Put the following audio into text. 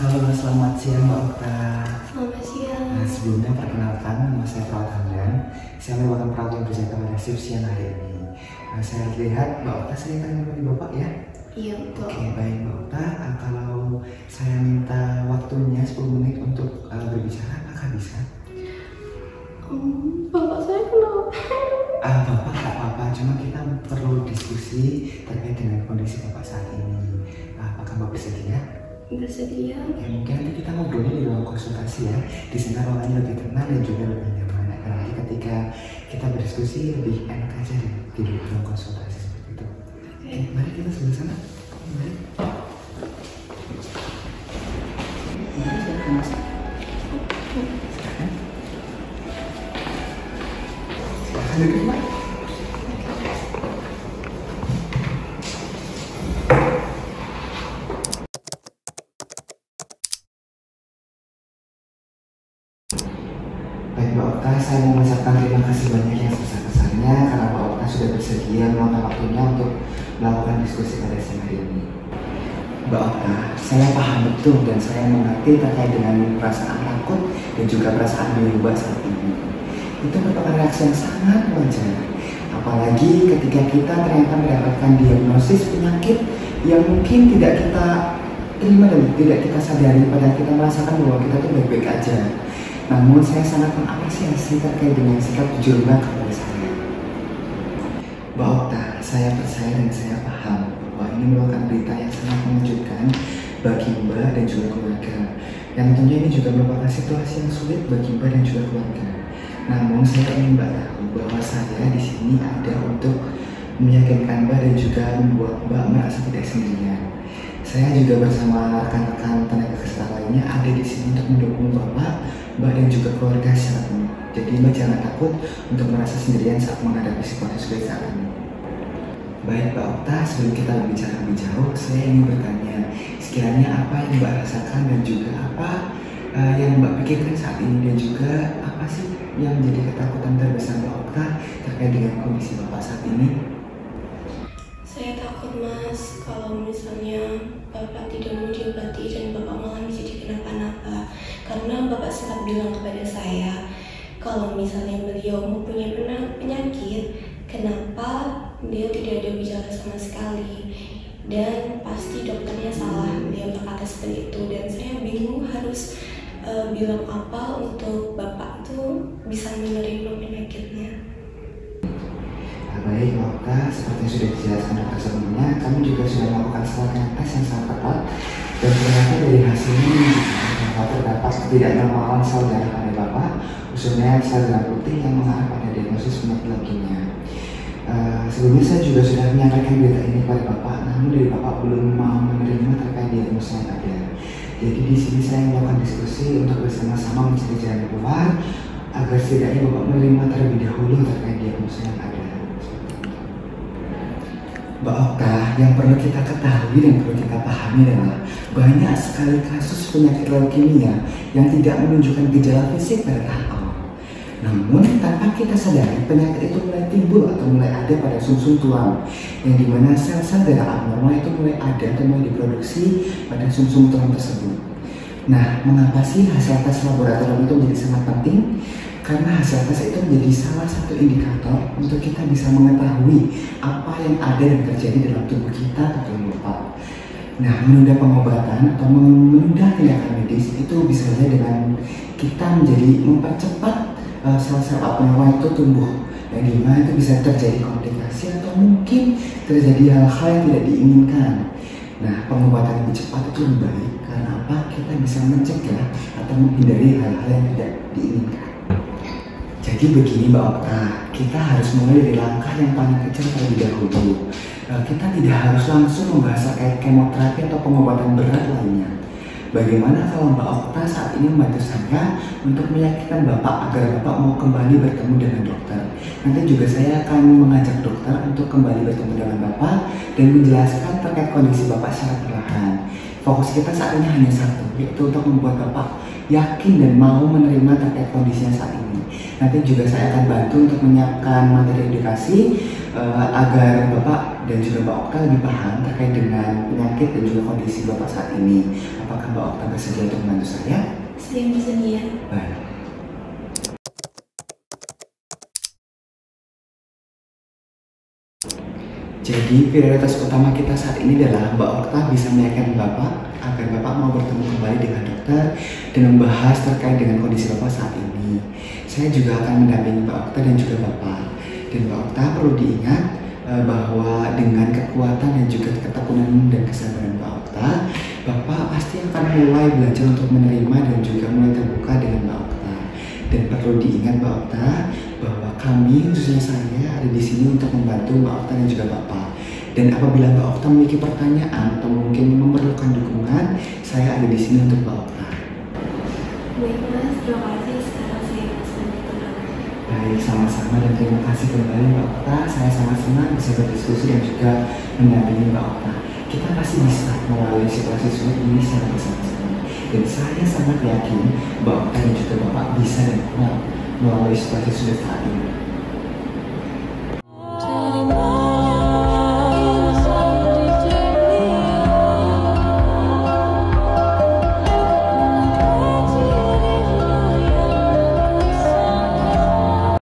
Halo, selamat siang Mbak Okta. Selamat siang. Sebelumnya perkenalkan, nama saya Perawat Hamdan. Saya merupakan perawat yang berjaga pada shift siang hari ini. Saya lihat Mbak Okta sering menemani Bapak ya? Iya, betul. Oke, baik Mbak Okta. Kalau saya minta waktunya 10 menit untuk berbicara, apakah bisa? Bapak saya kenapa? Bapak nggak apa-apa, cuma kita perlu diskusi terkait dengan kondisi Bapak saat ini. Apakah Bapak bersedia? Bersedia. Ya, mungkin nanti kita ngobrolnya di ruang konsultasi ya. Di sana ruangannya lebih tenang dan juga lebih nyaman. Apalagi ketika kita berdiskusi lebih enak aja di ruang konsultasi seperti itu. Oke, mari kita sebelah sana. Mari. Mari silakan masuk. Silakan. Silakan duduk, Mbak. Baik Mbak Okta, saya mau mengucapkan terima kasih banyak yang sebesar-besarnya karena Mbak Okta sudah bersedia meluangkan waktunya untuk melakukan diskusi pada siang hari ini. Mbak Okta, saya paham betul dan saya mengerti terkait dengan perasaan takut dan juga perasaan diri Mbak saat ini. Itu merupakan reaksi yang sangat wajar. Apalagi ketika kita ternyata mendapatkan diagnosis penyakit yang mungkin tidak kita terima dan tidak kita sadari, padahal kita merasakan bahwa kita tuh baik-baik aja. Namun saya sangat mengapresiasi terkait dengan sikap jujur Mbak kepada saya. Mbak Okta, saya percaya dan saya paham bahwa ini merupakan berita yang sangat mengejutkan bagi Mbak dan juga keluarga. Yang tentunya ini juga merupakan situasi yang sulit bagi Mbak dan juga keluarga. Namun saya ingin Mbak tahu bahwa saya di sini ada untuk meyakinkan Mbak dan juga membuat Mbak merasa tidak sendirian. Saya juga bersama rekan-rekan tenaga kesehatan lainnya ada di sini untuk mendukung Bapak, Mbak dan juga keluarga secara penuh. Jadi Mbak jangan takut untuk merasa sendirian saat menghadapi situasi sulit saat ini. Baik Mbak Okta, sebelum kita berbicara lebih jauh, saya ingin bertanya sekiranya apa yang Mbak rasakan dan juga apa yang Mbak pikirkan saat ini dan juga apa sih yang menjadi ketakutan terbesar Mbak Okta terkait dengan kondisi Bapak saat ini? Saya takut Mas, kalau misalnya Bapak tidak mau diobati dan Bapak malah menjadi kenapa-napa. Karena Bapak sempat bilang kepada saya, kalau misalnya beliau mempunyai penyakit, kenapa beliau tidak ada gejala sama sekali. Dan pasti dokternya salah, beliau berkata seperti itu. Dan saya bingung harus bilang apa untuk Bapak itu bisa menerima penyakitnya. Baik Mbak Okta, seperti yang sudah dijelaskan dokter sebelumnya, kami juga sudah melakukan serangkaian tes yang sangat ketat dan ternyata dari hasilnya menunjukkan bahwa terdapat ketidaknormalan sel darah pada Bapak, khususnya sel darah putih yang mengarah pada diagnosis penyakit leukemia. Sebelumnya saya juga sudah menyampaikan berita ini kepada Bapak, namun dari Bapak belum mau menerima terkait diagnosis yang ada. Jadi di sini saya melakukan diskusi untuk bersama-sama mencari jalan keluar agar setidaknya Bapak menerima terlebih dahulu terkait diagnosis yang ada. Mbak Okta, yang perlu kita ketahui dan perlu kita pahami adalah banyak sekali kasus penyakit leukemia yang tidak menunjukkan gejala fisik pada tahap awal. Namun, tanpa kita sadari, penyakit itu mulai timbul atau mulai ada pada sumsum tulang, yang dimana sel-sel darah abnormal itu mulai ada atau mulai diproduksi pada sumsum tulang tersebut. Nah, mengapa sih hasil tes laboratorium itu menjadi sangat penting? Karena hasil tes itu menjadi salah satu indikator untuk kita bisa mengetahui apa yang ada dan terjadi dalam tubuh kita atau lupa. Nah, menunda pengobatan atau menunda tindakan medis itu bisa saja dengan kita menjadi mempercepat sel-sel abnormal itu tumbuh, yang dimana itu bisa terjadi komplikasi atau mungkin terjadi hal-hal yang tidak diinginkan. Nah, pengobatan lebih cepat itu lebih baik karena apa? Kita bisa mencegah atau menghindari hal-hal yang tidak diinginkan. Jadi begini Mbak Okta, kita harus mulai dari langkah yang paling kecil terlebih dahulu. Kita tidak harus langsung membahas terkait kemoterapi atau pengobatan berat lainnya. Bagaimana kalau Mbak Okta saat ini membantu saya untuk meyakinkan Bapak agar Bapak mau kembali bertemu dengan dokter. Nanti juga saya akan mengajak dokter untuk kembali bertemu dengan Bapak dan menjelaskan terkait kondisi Bapak secara perlahan. Fokus kita saat ini hanya satu, yaitu untuk membuat Bapak yakin dan mau menerima terkait kondisinya saat ini. Nanti juga saya akan bantu untuk menyiapkan materi edukasi agar Bapak dan juga Mbak Okta lebih paham terkait dengan penyakit dan juga kondisi Bapak saat ini. Apakah Mbak Okta bersedia untuk membantu saya? Bersedia. Baik. Jadi prioritas utama kita saat ini adalah Mbak Okta bisa meyakinkan Bapak agar Bapak mau bertemu kembali dengan dokter dan membahas terkait dengan kondisi Bapak saat ini. Saya juga akan mendampingi Mbak Okta dan juga Bapak. Dan Mbak Okta perlu diingat bahwa dengan kekuatan dan juga ketekunan dan kesabaran Mbak Okta, Bapak pasti akan mulai belajar untuk menerima dan juga mulai terbuka dengan Mbak Okta. Dan perlu diingat Mbak Okta bahwa kami, khususnya saya, ada di sini untuk membantu Mbak Okta dan juga Bapak. Dan apabila Mbak Okta memiliki pertanyaan atau mungkin memerlukan dukungan, saya ada di sini untuk Mbak Okta. Baik Mas, terima kasih. Sekarang saya bisa bertenang. Baik, sama-sama dan terima kasih kembali Mbak Okta. Saya sangat senang bisa berdiskusi dan juga mendampingi Mbak Okta. Kita pasti bisa melalui situasi sulit ini secara bersama-sama. Dan saya sangat yakin Mbak Okta dan juga Bapak bisa dan kuat melalui situasi sulit saat ini.